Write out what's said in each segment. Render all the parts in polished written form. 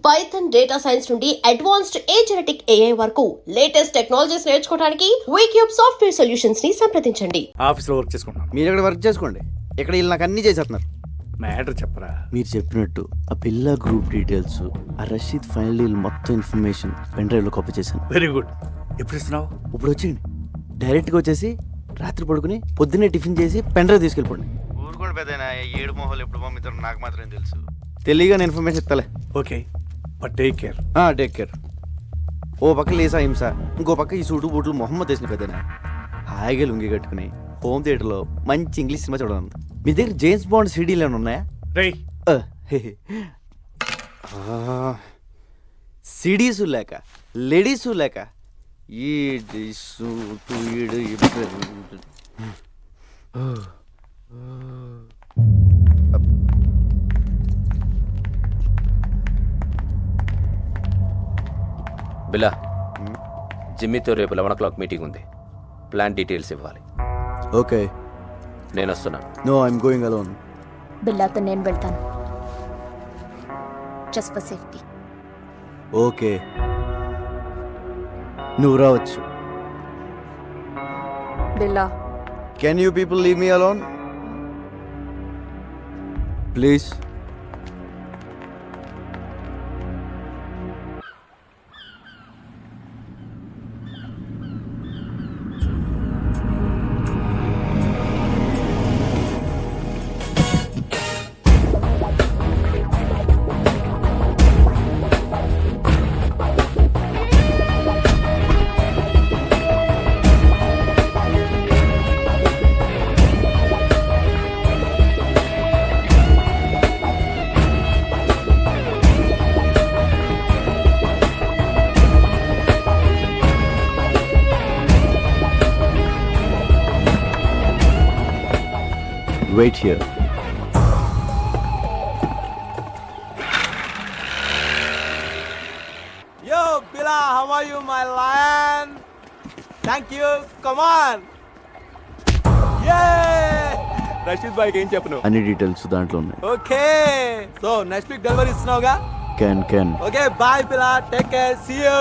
Python data science నుండి advanced genetic AI వరకు latest technologies నేర్చుకోవడానికి వీక్యూబ్ సాఫ్ట్వేర్ సొల్యూషన్స్ ని సంప్రదించండి. ఆఫీస్లో వర్క్ చేసుకుంటాం. మీరు ఇక్కడ వర్క్ చేసుకోండి. ఇక్కడ వీళ్ళు నాకు అన్ని చేసేస్తున్నారు. మ్యాటర్ చెప్పరా. మీరు చెప్పినట్టు ఆ పిల్ల గ్రూప్ డీటెయిల్స్, ఆ రషీద్ ఫైనల్ డీల్ మొత్తం ఇన్ఫర్మేషన్ పెన్ డ్రైవ్లో కాపీ చేశాను. Very good. ఎప్పుడు ఇస్తున్నావు? ఇప్పుడు వచ్చేయండి. డైరెక్ట్గా వచ్చేసి రాత్రి పడుకుని పొద్దున్నే టిఫిన్ చేసి పెన్ డ్రైవ్ తీసుకెళ్ళిపోండి. ఊరుకోండి పెద్దనా, ఏడు మొహాలు ఎప్పుడు పంపిస్తారో నాకు మాత్రం తెలుసు. తెలియగానే ఇన్ఫర్మేషన్ ఇస్తాలే. Okay, but take care. Take care. ఓ పక్క లేసా హింస, ఇంకో పక్క ఈ సూటు బూట్లు మొహమ్మద్ వేసిన పెద్దనా హాయిగా లుంగి కట్టుకుని హోమ్ థియేటర్లో మంచి ఇంగ్లీష్ సినిమా చూడాలి. మీ దగ్గర జేమ్స్ బాండ్ సిడీలు ఏమైనా ఉన్నాయా? సిడీసు లేక లేడీసు లేక ఈ బిలా, జిమ్మీతో రేపు 11 o'clock మీటింగ్ ఉంది. ప్లాన్ డీటెయిల్స్ ఇవ్వాలి. ఓకే, నేను వస్తున్నాను. No, I'm going alone. బిల్లాతో నేను వెళ్తాను, జస్ట్ ఫర్ సేఫ్టీ. ఓకే, నువ్వు రావచ్చు. బిల్లా, can you people leave me alone please? Wait here. Yo, Bila, how are you, my lion? Thank you. Come on. Yeah. Rashid భాయ్కి ఏం చెప్పను? అన్ని డీటెయిల్స్ దాంట్లో ఉన్నాయి. Okay, so next week delivery ఇస్తున్నావుగా? Can. Okay, bye పిలా, take care, see you.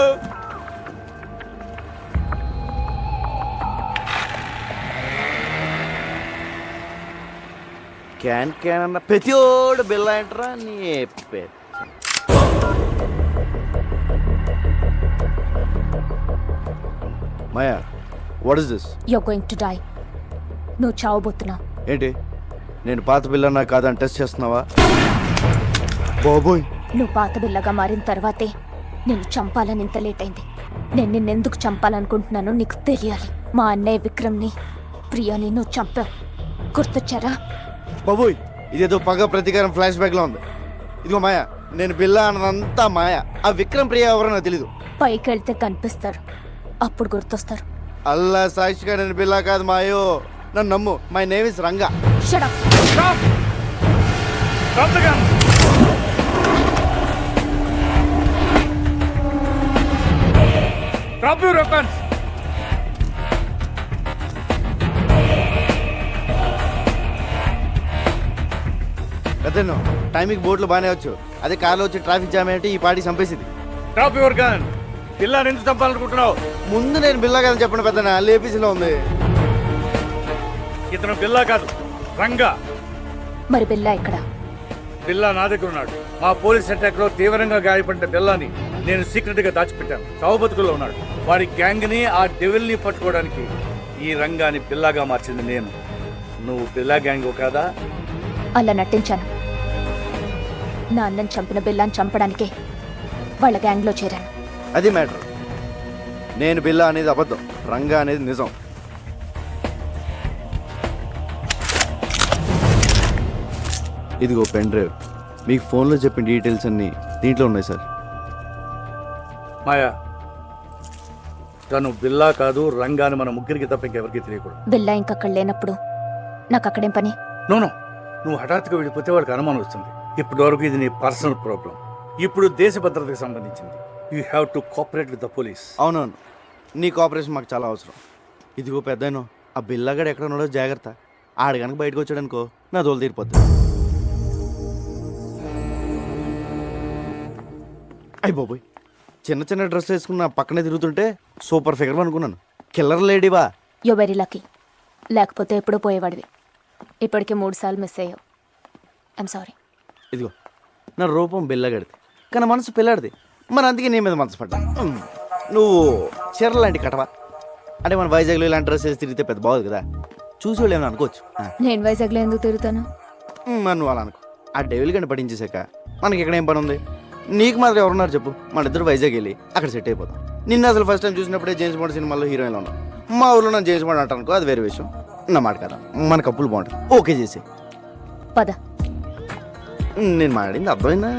Can అన్న ప్రతిోడు బిల్ల ఏంట్రా నీ పేరు. మాయా, what is this? You're going to die. నువ్వు చావబోతున్నావు. ఏంటి, నేను పాత బిల్లన్నా కాదని టెస్ట్ చేస్తున్నావా? బాబోయ్, నువ్వు పాత బిల్లగా మారిన తర్వాతే నేను చంపాలని ఇంత లేట్ అయింది. నేను నిన్నెందుకు చంపాలనుకుంటున్నానో నీకు తెలియాలి. మా అన్నయ్య విక్రమ్ని, ప్రియాని నువ్వు చంపావు. గుర్తొచ్చారా? బాబోయ్, ఇదేదో పగ ప్రతీకారం ఫ్లాష్ బ్యాక్ లో ఉంది. ఇదిగో మాయా, నేను బిల్ల అన్నదంతా మాయా. ఆ విక్రమ్ ప్రియ ఎవరో నాకు తెలీదు. పైకి వెళ్తే కనిపిస్తారు, అప్పుడు గుర్తొస్తారు. అల్లా సాక్షిగా నేను బిల్ల కాదు మాయో, నన్ను నమ్ము. My name is Ranga. Shut up. Drop the gun. Drop your weapons. అదేనో టైంకి బోట్లు బాగానే వచ్చు, అదే కార్లో వచ్చి ట్రాఫిక్ జామ్ ఏంటి ఈ పార్టీ చంపేసింది. Drop your gun. పిల్లని ఎందుకు చంపాలనుకుంటున్నావు? ముందు నేను బిల్లా కాదని చెప్పండి పెద్దనా, లేపీసీలో ఉంది. ఇతను బిల్లా కాదు, రంగా. మరి బిల్లా ఇక్కడ? బిల్లా నా దగ్గర ఉన్నాడు. మా పోలీస్ అటాక్ లో తీవ్రంగా గాయపడిన బిల్లాని నేను సీక్రెట్ గా దాచిపెట్టాను. చావుబతుకుల్లో ఉన్నాడు. వాడి గ్యాంగ్ ని, ఆ డెవిల్ ని పట్టుకోవడానికి ఈ రంగాని బిల్లాగా మార్చింది నేను. నువ్వు బిల్లా గ్యాంగ్ కాదా? అలా నటించాను. నా అన్నని చంపిన బిల్లాని చంపడానికే వాళ్ళ గ్యాంగ్లో చేరాను. అది మ్యాటర్. నేను బిల్లా అనేది అబద్ధం, రంగా అనేది నిజం. ఇదిగో పెన్ డ్రైవ్, మీకు ఫోన్లో చెప్పిన డీటెయిల్స్ అన్నీ దీంట్లో ఉన్నాయి సార్. మాయా, తను బిల్లా కాదు, రంగాని మన ముగ్గురికి తప్ప ఇంకెవరికి తెలియకూడదు. బిల్లా ఇంకక్కడ లేనప్పుడు నాకు అక్కడేం పని? నో, నువ్వు హఠాత్తుగా వెళ్ళిపోతే వాడికి అనుమానం వస్తుంది. ఇప్పటి వరకు ఇది నీ పర్సనల్ ప్రాబ్లం. ఇప్పుడు దేశ భద్రతకు సంబంధించింది. You have to cooperate with the police. అవునవును, నీ కోఆపరేషన్ మాకు చాలా అవసరం. ఇదిగో పెద్దనో, ఆ బిల్లాగాడు ఎక్కడ ఉన్నాడో జాగ్రత్త. ఆడ కనుక బయటకు వచ్చాడనుకో నా దోలు తీరిపోద్ది. అయ్యి బాబోయ్, చిన్న చిన్న డ్రెస్ వేసుకున్న పక్కనే తిరుగుతుంటే సూపర్ ఫిగర్ అనుకున్నాను. కిల్లర్ లేడీవా? యో వెరీ లక్కీ. లేకపోతే ఎప్పుడో పోయేవాడివి. ఇప్పటికే 3 సార్లు మిస్ అయ్యావు. I'm sorry. ఇదిగో నా రూపం బిల్లగడిది కానీ మనసు పిల్లాడిది. మరి అందుకే నీ మీద మనసు పడ్డా. నువ్వు చీరలు లాంటి కటవా? అంటే మన వైజాగ్లో ఇలాంటి డ్రెస్ వేసి తిరిగితే పెద్ద బాగుంది కదా, చూసి వాళ్ళు ఏమైనా అనుకోవచ్చు. నేను వైజాగ్లో ఎందుకు తిరుగుతాను? మరి నువ్వు అలా అనుకో. ఆ డెవిల్ గంట పట్టించేశాక మనకి ఇక్కడ ఏం పని ఉంది? నీకు మాత్రం ఎవరున్నారు చెప్పు? మన ఇద్దరు వైజాగ్ వెళ్ళి అక్కడ సెట్ అయిపోతాం. నిన్న అసలు ఫస్ట్ టైం చూసినప్పుడే జేమ్స్ బాండ్ సినిమాలో హీరోయిన్లో ఉన్నాం. మా ఊళ్ళో నన్ను జేమ్స్ బాండ్ అంటానుకో, అది వేరే విషయం. నా మాట కదా, మన కప్పులు బాగుంటుంది. ఓకే చేసి పద. నేను మాట్లాడింది అర్థమైందా?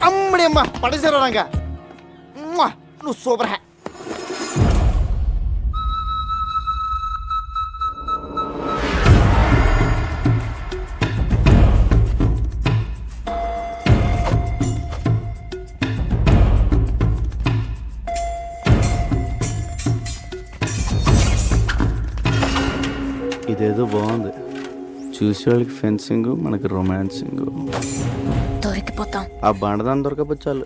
అమ్మడి అమ్మ పడేసారు రంగా. నువ్వు సూపర్ హ్యా. ఇదేదో బాగుంది. చూసే వాళ్ళకి ఫెన్సింగ్, మనకి రొమాన్సింగ్. దొరికిపోతాం. ఆ బండదాన్ని దొరకపోతే చాలు.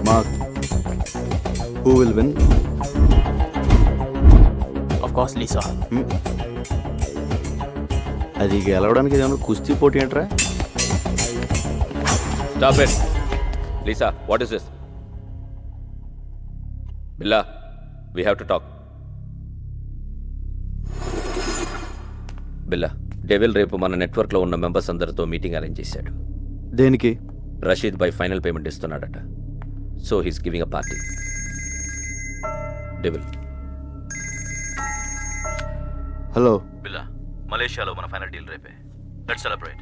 Mark, who will win? Of course, Lisa. అది గెలవడానికి ఏదైనా కుస్తీ పోటీ ఏంట్రా? Stop it. Lisa, what is this? Billa, we have to talk. Billa, devil రేపు మన నెట్వర్క్లో ఉన్న మెంబర్స్ అందరితో మీటింగ్ అరేంజ్ చేశాడు. దేనికి? Rashid by final payment ఇస్తున్నాడట. So he's giving a party. Devil. Hello బిల్లా, మలేషియాలో మన ఫైనల్ డీల్ రేపే. Let's celebrate.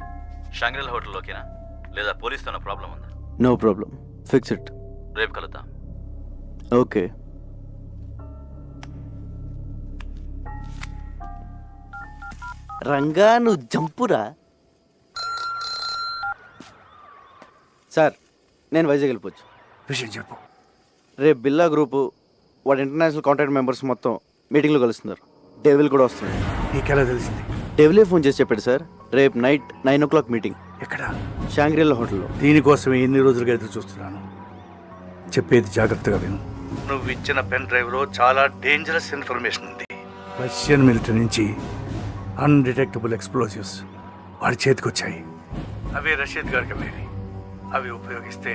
షాంగ్రిలా హోటల్లోకేనా లేదా పోలీస్తో ప్రాబ్లం ఉందా? No problem, fix it. రేపు కలుద్దాం. ఓకే. రంగా నువ్వు జంపురా. సార్, నేను వైజాగ్ వెళ్ళిపోవచ్చు. విషయం చెప్పు. రేపు బిల్లా గ్రూపు వాడి ఇంటర్నేషనల్ కాంటాక్ట్ మెంబర్స్ మొత్తం మీటింగ్లో కలుస్తున్నారు. డెవిల్ కూడా వస్తున్నాడు. నీకెలా తెలిసింది? డెవిలే ఫోన్ చేసి చెప్పాడు సార్, రేపు నైట్ 9 o'clock మీటింగ్ ఎక్కడ? షాంగ్రిలా హోటల్లో. దీనికోసమే ఎన్ని రోజులుగా ఎదురు చూస్తున్నాను. చెప్పేది జాగ్రత్తగా విను. నువ్వు ఇచ్చిన పెన్ డ్రైవ్లో చాలా డేంజరస్ ఇన్ఫర్మేషన్ ఉంది. రష్యన్ మిలిటరీ నుంచి అన్డిటెక్టబుల్ ఎక్స్ప్లోజివ్స్ వాడి చేతికి వచ్చాయి. అవి రషీద్ గారికి అమ్మేవి. అవి ఉపయోగిస్తే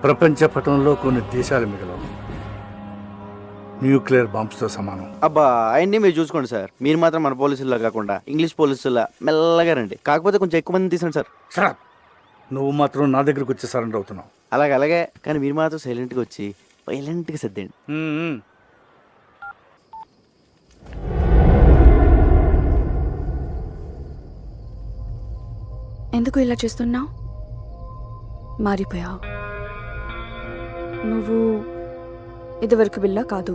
ప్రపంచ పటంలో కొన్ని దేశాలు మిగలవు. న్యూక్లియర్ బాంబ్స్తో సమానం. అబ్బా, అవన్నీ మీరు చూసుకోండి సార్. మీరు మాత్రం మన పోలీసుల్లో కాకుండా ఇంగ్లీష్ పోలీసుల్లో మెల్లగా రండి. కాకపోతే కొంచెం ఎక్కువ మంది తీసండి సార్. సరే, నువ్వు మాత్రం నా దగ్గరకు వచ్చి సరెండర్ అవుతున్నావు. అలాగే కానీ మీరు మాత్రం సైలెంట్గా వచ్చి వైలెంట్గా సర్దేయండి. ఎందుకు ఇలా చేస్తున్నావు? మారిపోయావు. నువ్వు ఇదివరకు బిల్లా కాదు.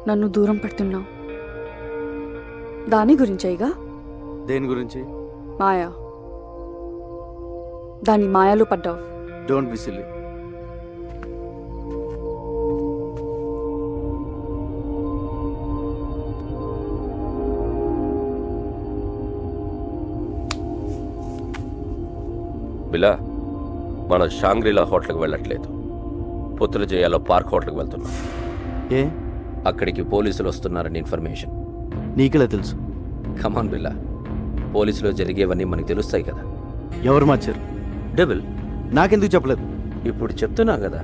నన్ను దూరం పెడుతున్నావు. దాని గురించేగా? దేని గురించి? మాయా. దాని మాయలో పడ్డావు. Don't be silly. బిల్లా, మనం షాంగ్రిలా హోటల్కి వెళ్ళట్లేదు. పుత్రజయాలో పార్క్ హోటల్కి వెళ్తున్నాం. ఏ? అక్కడికి పోలీసులు వస్తున్నారని ఇన్ఫర్మేషన్. నీకెలా తెలుసు? కమాన్ బిల్లా, పోలీసులో జరిగేవన్నీ మనకు తెలుస్తాయి కదా. ఎవరు మార్చారు? డెవిల్. నాకెందుకు చెప్పలేదు? ఇప్పుడు చెప్తున్నా కదా.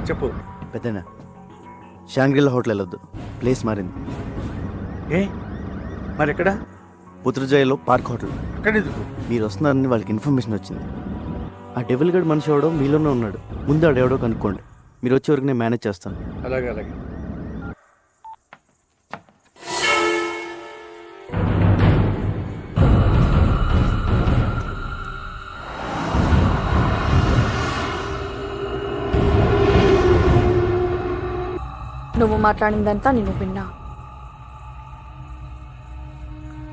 చెప్పు. పెద్దనా షాంగ్రిలా హోటల్ వెళ్ళొద్దు, ప్లేస్ మారింది. ఏ మరి ఎక్కడ? పుత్రజయలో పార్క్ హోటల్. అక్కడ ఎందుకు? మీరు వస్తున్నారని వాళ్ళకి ఇన్ఫర్మేషన్ వచ్చింది. ఆ డెవిల్ గడ్ మనిషి ఎవడో మీలోనే ఉన్నాడు. ముందు ఆడెవడో కనుక్కోండి. మీరు వచ్చే వరకు నేను మేనేజ్ చేస్తాను. అలాగే అలాగే. నువ్వు మాట్లాడిందంతా నేను విన్నా.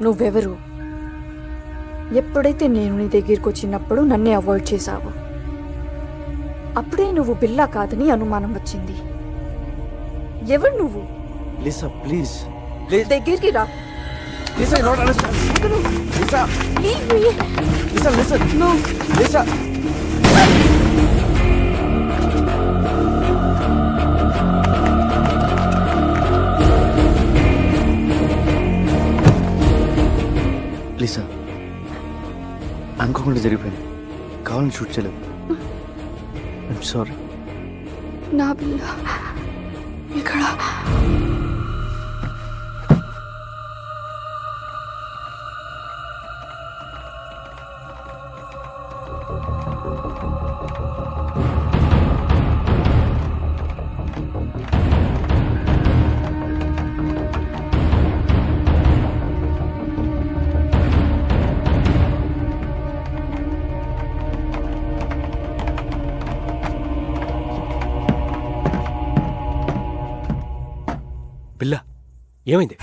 నువ్వెవరు? ఎప్పుడైతే నేను నీ దగ్గరికి వచ్చినప్పుడు నన్నే అవాయిడ్ చేశావు, అప్పుడే నువ్వు బిల్లా కాదని అనుమానం వచ్చింది. ఎవరు నువ్వు? Lisa please. దగ్గరికి రా. Lisa not understand. Lisa Leave me. Lisa listen. No. Lisa Lisa అనుకోకుండా జరిగిపోయింది. కావాలని షూట్ చేయలేదు. I'm sorry. నా బిల్ల ఇక్కడ. బిల్లా ఏమైంది?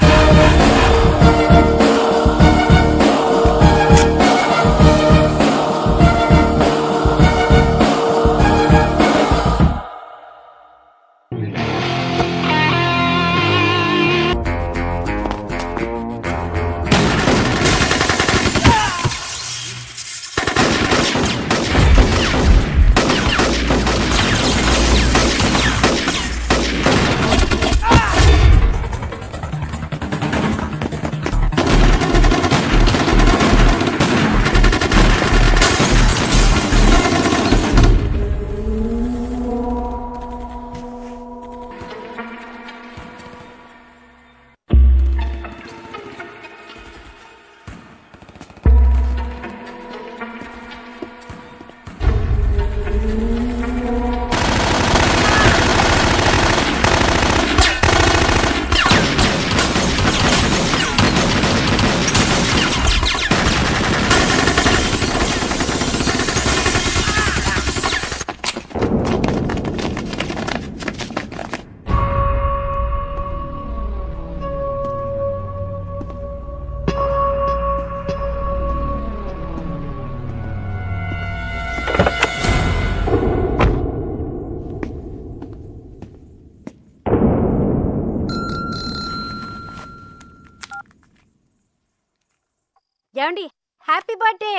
ఏమండి, హ్యాపీ బర్త్డే.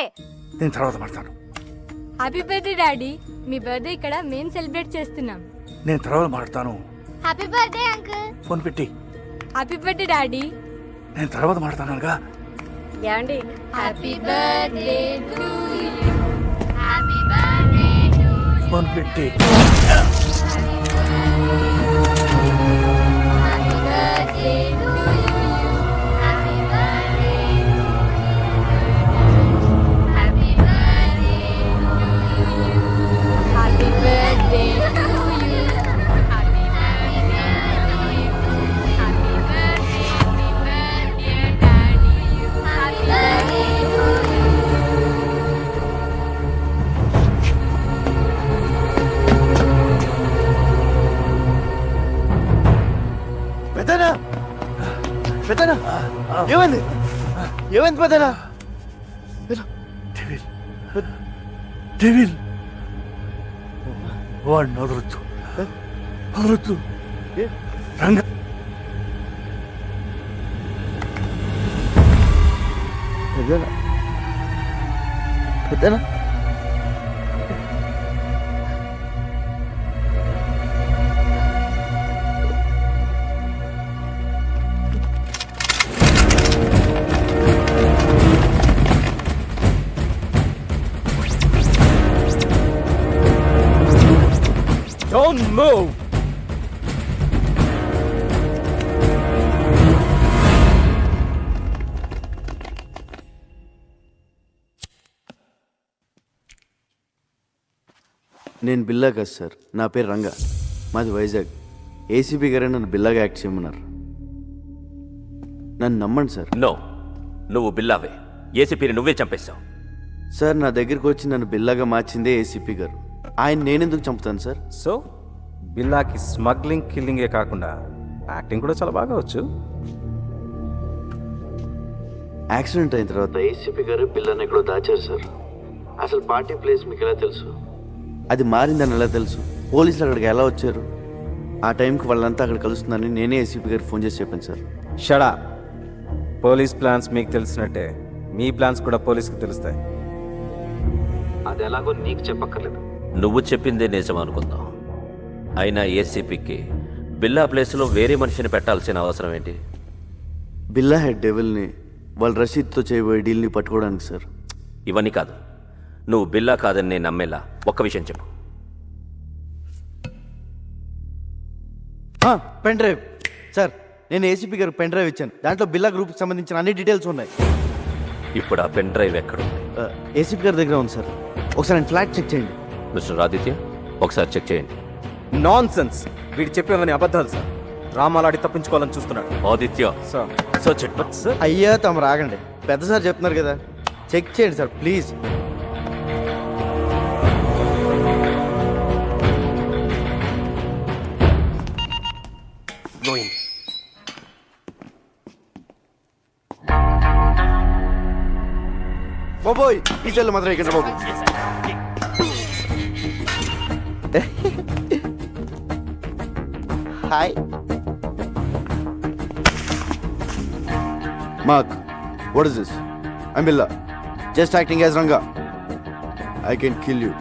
నేను తర్వాత మాట్లాడతాను. Happy birthday daddy. మీ బర్త్డే ఇక్కడ మేము సెలబ్రేట్ చేస్తున్నాం. నేను తర్వాత మాట్లాడతాను. Happy birthday uncle. ఫోన్ పెట్టి. Happy birthday daddy. నేను తర్వాత మాట్లాడతానుగా. ఏమండి, happy birthday to you. Happy birthday to you. Phone పెట్టి. Happy birthday to you. Happy birthday. Happy birthday to you. Happy birthday to you. Happy birthday to you. Happy birthday daddy. Happy birthday to you. పెద్దనా పెద్దనా ఏమైంది? ఏమైంది పెద్దనా? Devil devil వాడిని వదలొద్దు, వదలొద్దు. రంగ పెద్దనా పెద్దనా Yo, Don't move! నేను బిల్లా కాదు సార్, నా పేరు రంగా, మాది వైజాగ్. ఏసీపీ గారే నన్ను బిల్లాగా యాక్ట్ చేయమన్నారు. నన్ను నమ్మండి సార్. నో, నువ్వు బిల్లావే. ఏసీపీని నువ్వే చంపేశావు. సార్ నా దగ్గరికి వచ్చి నన్ను బిల్లాగా మార్చిందే ఏసీపీ గారు. ఆయన నేనెందుకు చంపుతాను సార్? సో బిల్లాకి స్మగ్లింగ్ కిల్లింగే కాకుండా యాక్టింగ్ కూడా చాలా బాగా వచ్చు. యాక్సిడెంట్ అయిన తర్వాత ఏసీపీ గారు బిల్లాని ఎక్కడో దాచారు సార్. అసలు పార్టీ ప్లేస్ మీకు ఎలా తెలుసు? అది మారిందని ఎలా తెలుసు? పోలీసులు అక్కడికి ఎలా వచ్చారు? ఆ టైంకి వాళ్ళంతా అక్కడ కలుస్తుందని నేనే ఏసీపీ గారికి ఫోన్ చేసి చెప్పాను సార్. షడా, పోలీస్ ప్లాన్స్ మీకు తెలిసినట్టే మీ ప్లాన్స్ కూడా పోలీస్కి తెలుస్తాయి. అది ఎలాగో నీకు చెప్పక్కర్లేదు. నువ్వు చెప్పిందే నిజం అనుకుందాం. అయినా ఏసీపీకి బిల్లా ప్లేస్లో వేరే మనిషిని పెట్టాల్సిన అవసరం ఏంటి? బిల్లా హెడ్ డెవిల్ని వాళ్ళ రషీద్తో చేయబోయే డీల్ని పట్టుకోవడానికి సార్. ఇవన్నీ కాదు, నువ్వు బిల్లా కాదని నేను నమ్మేలా ఒక్క విషయం చెప్పు. పెన్ డ్రైవ్ సార్, నేను ఏసీపీ గారికి పెన్ డ్రైవ్ ఇచ్చాను. దాంట్లో బిల్లా గ్రూప్కి సంబంధించిన అన్ని డీటెయిల్స్ ఉన్నాయి. ఇప్పుడు ఆ పెన్ డ్రైవ్ ఎక్కడుంది? ఏసీపీ గారి దగ్గర ఉంది సార్. ఒకసారి నేను ఫ్లాట్ చెక్ చేయండి. మిస్టర్ ఆదిత్య, ఒకసారి చెక్ చేయండి. నాన్ సెన్స్, వీడు చెప్పేవని అబద్ధాలు సార్. డ్రామాలాడి తప్పించుకోవాలని చూస్తున్నాడు. Aditya sir, search it. Sir అయ్యా తమ రాగండి, పెద్ద సార్ చెప్తున్నారు కదా, చెక్ చేయండి సార్ ప్లీజ్. బాబోయ్, ఈ చెల్లు మాత్రం ఇక్కడ బాబు. Hi mark, what is this? I'm Billa, just acting as Ranga. I can kill you.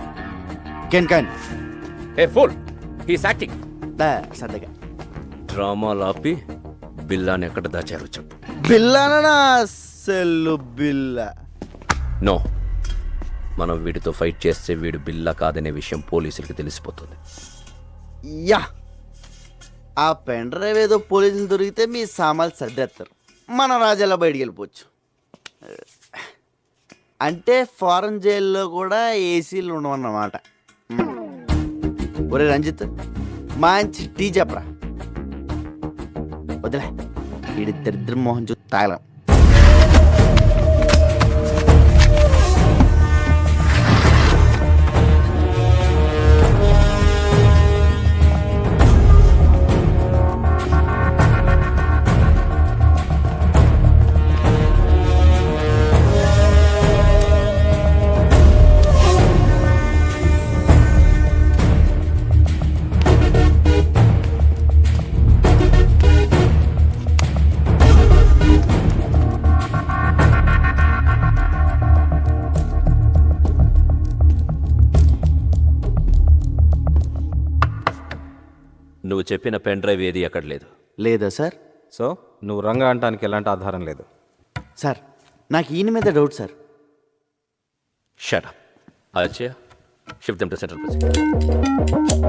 Can A pool, he's acting. సరదాగా డ్రామాలు ఆపి బిల్లాని ఎక్కడ దాచారో చెప్పు. బిల్లానా? సెల్లు బిల్లా. నో, మనం వీడితో ఫైట్ చేస్తే వీడు బిల్లా కాదనే విషయం పోలీసులకి తెలిసిపోతుంది. యా, ఆ పెన్ డ్రైవ్ ఏదో పోలీసులు దొరికితే మీ సామాన్లు సర్దేస్తారు, మన రాజాలా బయటికి వెళ్ళిపోవచ్చు. అంటే ఫారెన్ జైల్లో కూడా ఏసీలు ఉండవన్నమాట. ఒరే రంజిత్, మంచి టీ చెప్పరా. వదిలే, వీడి దరిద్ర మోహన్ చూ తాగలం. నువ్వు చెప్పిన పెన్ డ్రైవ్ ఏది అక్కడ లేదు. లేదా సార్? సో నువ్వు రంగా అంటానికి ఎలాంటి ఆధారం లేదు. సార్, నాకు ఈయన మీద doubt sir. Shut up. Achaiah, shift them to central president.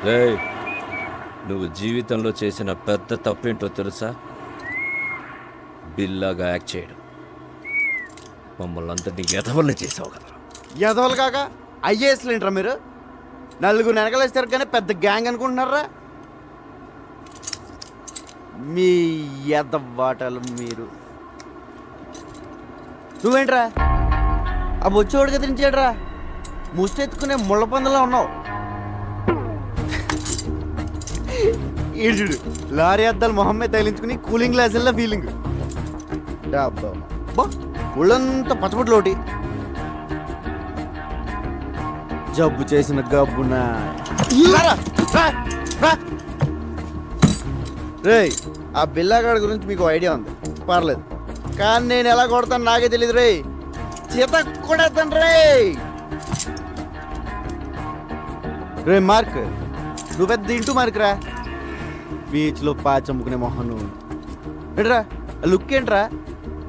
రేయ్, నువ్వు జీవితంలో చేసిన పెద్ద తప్పేంటో తెలుసా? బిల్లాగా యాక్ట్ చేయడం. మమ్మల్ని అందరినీ ఎదవల్ని చేసావు కదా. ఎదవలు కాక ఐఏఎస్లు ఏంట్రా మీరు? నలుగురు వెనకలేస్తారు కానీ పెద్ద గ్యాంగ్ అనుకుంటున్నారా? మీ ఎద్దవాటలు మీరు. నువ్వేంట్రా ఆ బొచ్చోడు కదిలించాడురా, ముష్టెత్తుకునే ముళ్ళ పందులా ఉన్నావు. ఈడు లారీ అద్దాలు మొహమ్మే తగిలించుకుని కూలింగ్ గ్లాసుల్లో ఫీలింగ్. ఒళ్ళంతా పచ్చబొట్లు ఒకటి, జబ్బు చేసిన గబ్బునా. రేయ్, ఆ బిల్లాగాడి గురించి మీకు ఐడియా ఉంది, పర్లేదు. కానీ నేను ఎలా కొడతాను నాకే తెలియదు రే. చేత కొడతాను రే. రే మార్క్, నువ్వు పెద్ద ఇంటూ మార్క్ రా. బీచ్లో పాచమ్ముకునే మొహం నువ్వు. ఏంట్రా లుక్ ఏంట్రా?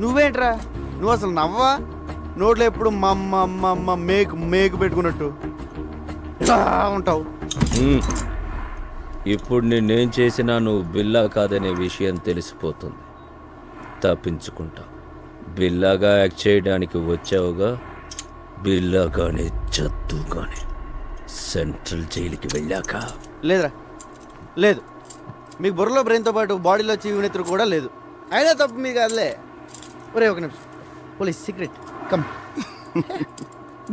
నువ్వేంట్రా? నువ్వు అసలు నవ్వా? నోట్లో ఎప్పుడు మమ్మ మేకు మేకు పెట్టుకున్నట్టు ఇలా ఉంటావు. ఇప్పుడు నేనేం చేసినా నువ్వు బిల్లా కాదనే విషయం తెలిసిపోతుంది. తప్పించుకుంటా. బిల్లాగా యాక్ట్ చేయడానికి వచ్చావుగా, బిల్లాగానే చత్తుగానే సెంట్రల్ జైలుకి వెళ్ళాక. లేదురా, లేదు. మీకు బుర్రలో బ్రెయిన్తో పాటు బాడీలో చీవినెత్తురు కూడా లేదు. అయినా తప్పు మీకు కాదులే. ఒరే ఒక నిమిషం, పోలీస్ సీక్రెట్ కమ్.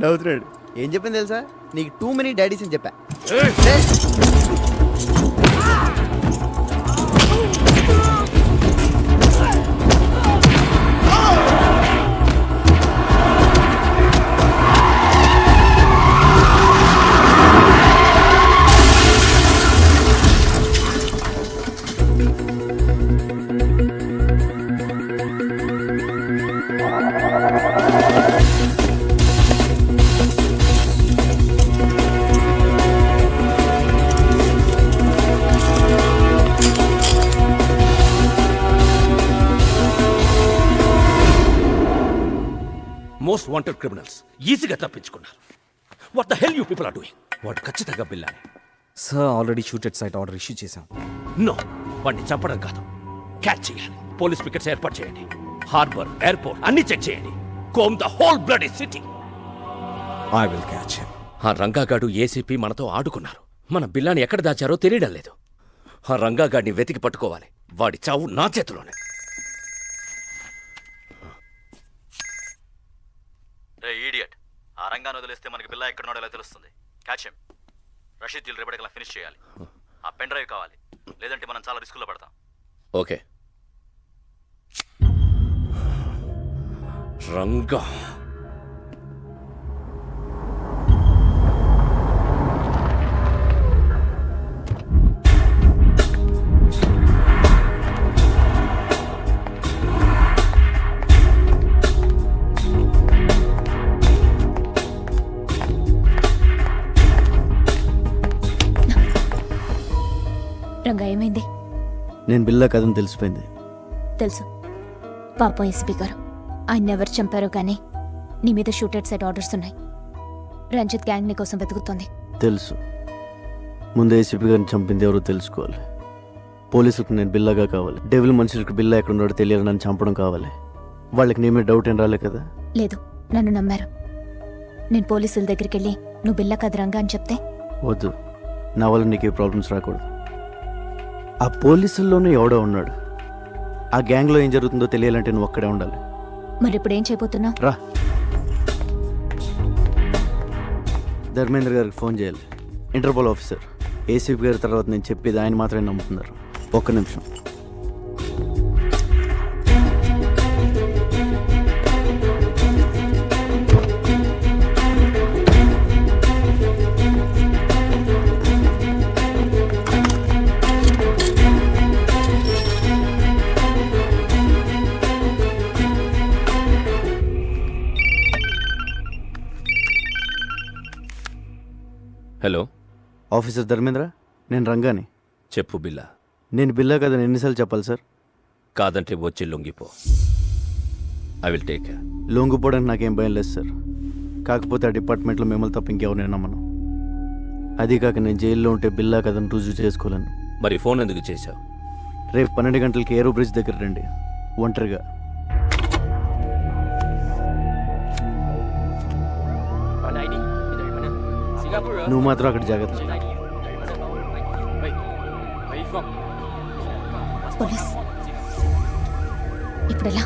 నవ్వుతున్నాడు. ఏం చెప్పింది తెలుసా? నీకు 2 many డాడీస్ అని చెప్పా. మోస్ట్ వాంటెడ్ క్రిమినల్స్ ఈజీగా తప్పించుకున్నారు. What the hell you people are doing? వాడు ఖచ్చితంగా బిల్లానే. Sir already shoot at site order issue చేశాం. నో, వాడిని చంపడం కాదు, క్యాచ్ చేయాలి. పోలీస్ పికెట్స్ ఏర్పాటు చేయండి. హార్బర్, ఎయిర్పోర్ట్ అన్ని చెక్ చేయండి. Come the whole bloody city. I will catch him. ఆ రంగాగాడు ఏసీపీ మనతో ఆడుకున్నారు. మన బిల్లాని ఎక్కడ దాచారో తెలియడం లేదు. ఆ రంగాగాడిని వెతికి పట్టుకోవాలి. వాడి చావు నా చేతిలోనే. రే ఈడియట్, ఆ రంగాన్ని వదిలేస్తే మనకి బిల్లా ఎక్కడున్నాడో ఎలా తెలుస్తుంది? Catch him. రషీద్ డీల్ రేపటికల్లా ఫినిష్ చేయాలి. ఆ పెన్ డ్రైవ్ కావాలి, లేదంటే మనం చాలా రిస్కులో పడతాం. ఓకే. రంగా రంగా ఏమైంది? నేను బిల్లా కథను తెలిసిపోయింది. తెలుసు. పాపం ఎస్పీ గారు, ఆయన ఎవరు చంపారో కానీ నీ మీద షూటెడ్ సైట్ ఆర్డర్స్ ఉన్నాయి. రంజిత్ గ్యాంగ్ నీ కోసం వెతుకుతోంది. తెలుసు. ముందు ఏసీపీ గారిని చంపింది ఎవరో తెలుసుకోవాలి. పోలీసులకు నేను బిల్లాగా కావాలి. డెవిల్ మనుషులకు బిల్లా ఎక్కడున్నాడో తెలియాలి. నన్ను చంపడం కావాలి. వాళ్ళకి నీ మీద డౌట్ ఏం రాలే కదా? లేదు, నన్ను నమ్మారు. నేను పోలీసుల దగ్గరికి వెళ్ళి నువ్వు బిల్లా కాదు రంగా అని చెప్తే వద్దు, నా వల్ల నీకే ప్రాబ్లమ్స్ రాకూడదు. ఆ పోలీసుల్లోనే ఎవడో ఉన్నాడు. ఆ గ్యాంగ్లో ఏం జరుగుతుందో తెలియాలంటే నువ్వు అక్కడే ఉండాలి. మరి ఇప్పుడు ఏం చేయబోతున్నావు? రా, ధర్మేంద్ర గారికి ఫోన్ చేయాలి. Interpol officer. ఏసీపీ గారి తర్వాత నేను చెప్పేది ఆయన మాత్రమే నమ్ముతున్నారు. ఒక్క నిమిషం. హలో ఆఫీసర్ ధర్మేంద్ర, నేను రంగాని. చెప్పు బిల్లా. నేను బిల్లా కదని ఎన్నిసార్లు చెప్పాలి సార్? కాదంటే వచ్చి లొంగిపో. I will take care. లొంగిపోవడానికి నాకేం భయం లేదు సార్. కాకపోతే ఆ డిపార్ట్మెంట్లో మిమ్మల్ని తప్ప ఇంకెవరు నమ్మను. అది కాక నేను జైల్లో ఉంటే బిల్లా కదని రుజువు చేసుకోలేను. మరి ఫోన్ ఎందుకు చేశావు? రేపు 12 గంటలకి ఏరో బ్రిడ్జ్ దగ్గర రండి, ఒంటరిగా. నువ్వు మాత్రం అక్కడ జాగ్రత్త. పోలీస్ ఇప్పుడు ఎలా?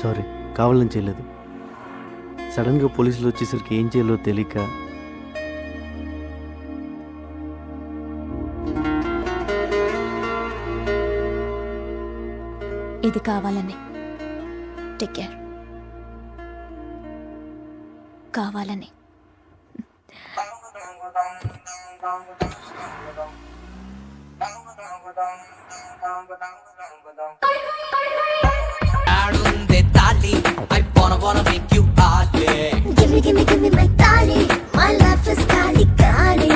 సారీ, కావాలని చేయలేదు. సడన్గా పోలీసులు వచ్చేసరికి ఏం చేయాలో తెలియక. ఇది కావాలని. Take care. కావాలని. Give me my tali. My life is kali kali.